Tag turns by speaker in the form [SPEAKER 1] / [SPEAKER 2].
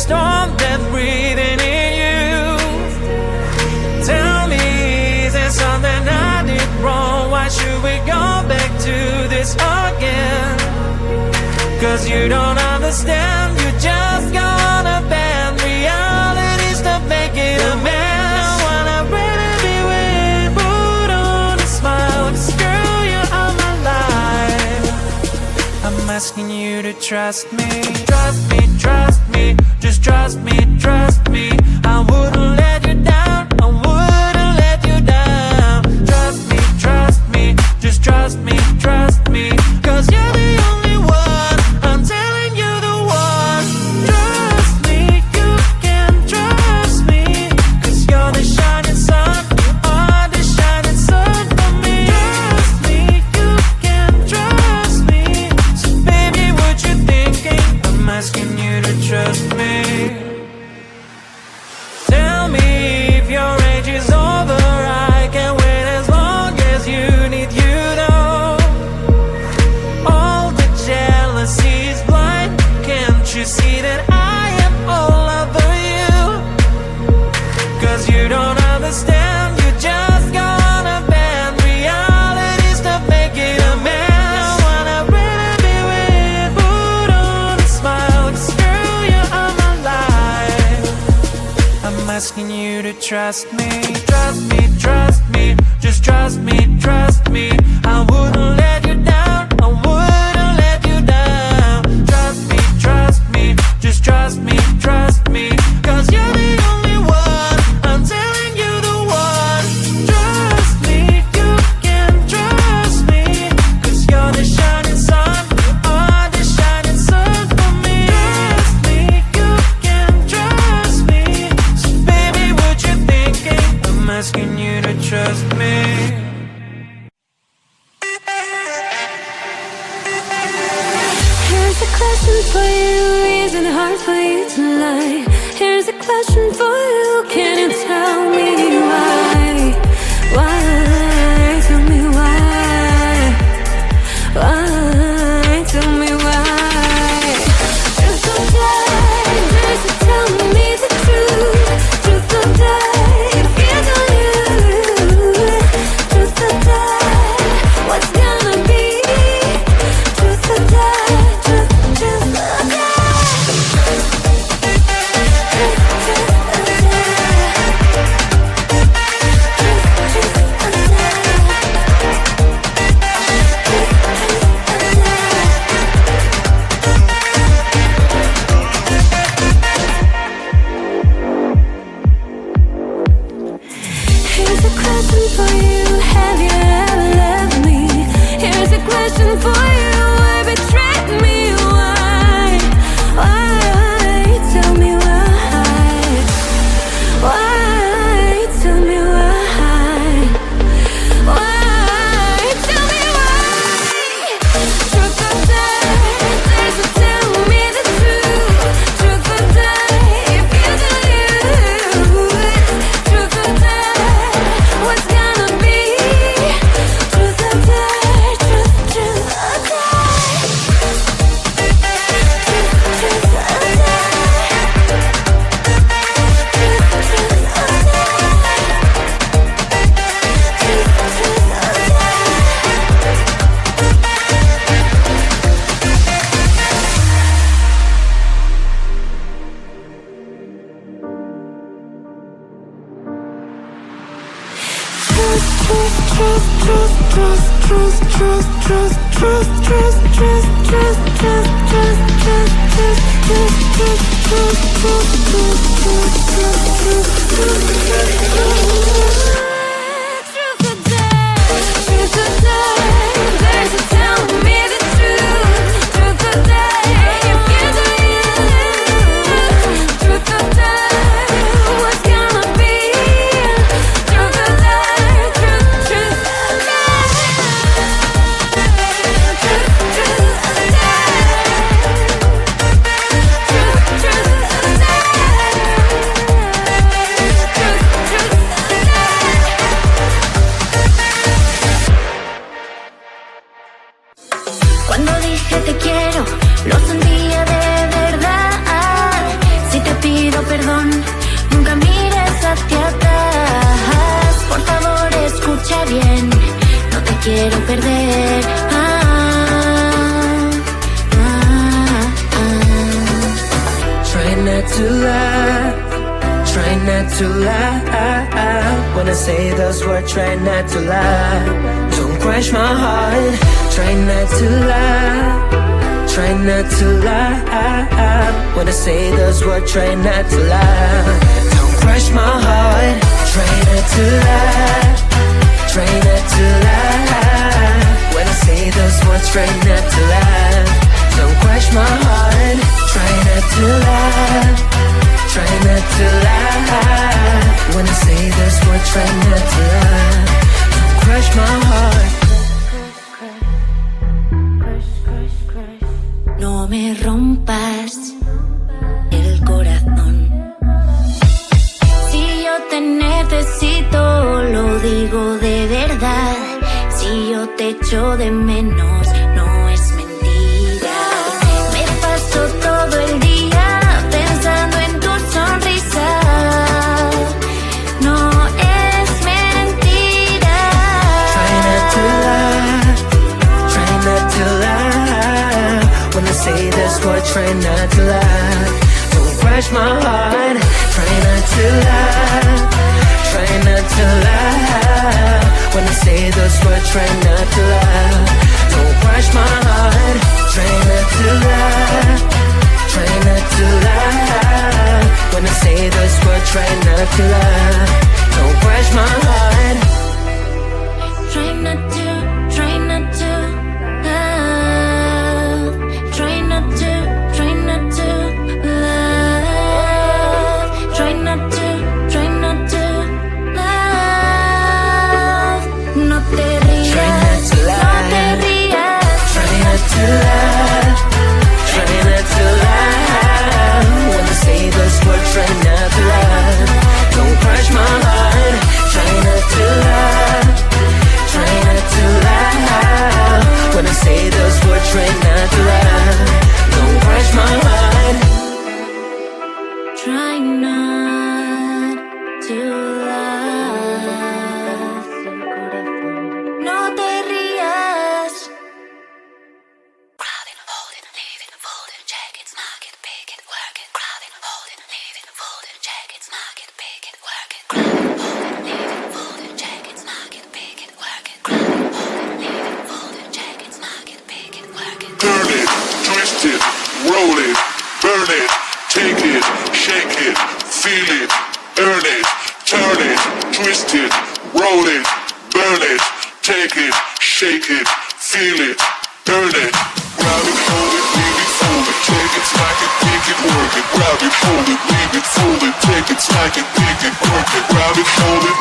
[SPEAKER 1] storm that's breathing in you. Tell me, is there something I did wrong? Why should we go back to this again? 'Cause you don't understand, you just gonna bend realities to make it a mess. Wanna really be with, put on a smile, 'cause girl, you're all my life. I'm asking you to trust me, trust me, trust me, just trust me, trust me. I wouldn't let you down, I wouldn't let you down. Trust me, just trust me, trust me, 'cause you're the only one, I'm telling you the one. Trust me, you can trust me, 'cause you're the shining sun, you are the shining sun for me. Trust me, you can trust me, so baby, what you thinking? I'm asking you to trust me. Tell me if your age is over, I can wait as long as you need, you know. All the jealousy is blind, can't you see that I am all over you? 'Cause you don't understand, you just gonna bend realities to make it a mess. I wanna really be with, put on a smile, 'cause girl, you're all my life. I'm asking you to trust me, trust me, trust me, just trust me, trust me. I wouldn't let you down, I wouldn't let you down. Trust me, just trust me, trust me, 'cause you're the only one, I'm telling you the one. Trust me, you can trust me, 'cause you're the shining sun, you are the shining sun for me. Trust me, you can trust me, so baby, what you thinking? I'm asking you to trust me.
[SPEAKER 2] Here's a question for you, is it hard for you to lie? Here's a question for you, can you tell me why? Why? Tell me why? Why? Tell me why? Truth or dare, dare to tell me the truth. Truth or dare, if you don't use. Truth or dare, what's gonna be? Truth or dare, truth or dare. Here's a question for you, have you ever loved me? Here's a question for you, why betrayed me? Why? Why? Tell me why? Why? Tell me why? Why? Tell me why? Truth or dare, dare to tell me the truth. Truth or dare, if you don't use. Truth or dare, what's gonna be? Truth or dare, truth or dare. Truth or dare. Truth or dare. quiero perder.
[SPEAKER 1] Try not to lie, try not to lie. When I say those words, try not to lie. Don't crush my heart. Try not to lie, try not to lie. When I say those words, try not to lie. Don't crush my heart. Try not to lie, try not to lie. When I say those words, try not to lie. Don't crush my heart. Try not to lie, try not to lie. When I say those words, try not to lie. Don't crush my heart.
[SPEAKER 2] No me rompas el corazón. Si yo te necesito, lo digo de verdad. Si yo te echo de menos, no es mentira. Me paso todo el día pensando en tu sonrisa. No es mentira.
[SPEAKER 1] Try not to lie, try not to lie. When I say this word, try not to lie. Don't crush my heart. Try not to lie, try not to lie. When I say those words, try not to lie. Don't crush my heart. Try not to lie, try not to lie. When I say those words, try not to lie. Don't crush my heart.
[SPEAKER 2] Try not to love. Try not to love. Try not to love. No te rías,
[SPEAKER 1] Try not to lie.
[SPEAKER 2] no te rías.
[SPEAKER 1] Try not to lie, try not to lie. When I say those words, try not to lie. Don't crush my heart. Try not to lie, try not to lie. When I say those words, try not to lie. Don't crush my heart.
[SPEAKER 2] Try not to love. No te rías. Grab it, hold it, leave it, fold it, check it, smack it, pick it, work it. Grab it, hold it, leave it, fold it, check it, smack it, pick it, work it. Grab it, hold it, leave it, fold it, check it, smack it, pick it, work it. Grab it, hold it, leave it, fold it, check it, smack it, pick it, work it.
[SPEAKER 3] Turn it, twist it, roll it, burn it, take it, shake it, feel it, earn it, turn it, twist it, roll it, burn it, take it, shake it, feel it, earn it. Grab it, hold it, leave it, fold it, take it, smack it, pick it, work it. Grab it, hold it, leave it, fold it, take it, smack it, pick it, work it. Grab it, hold it,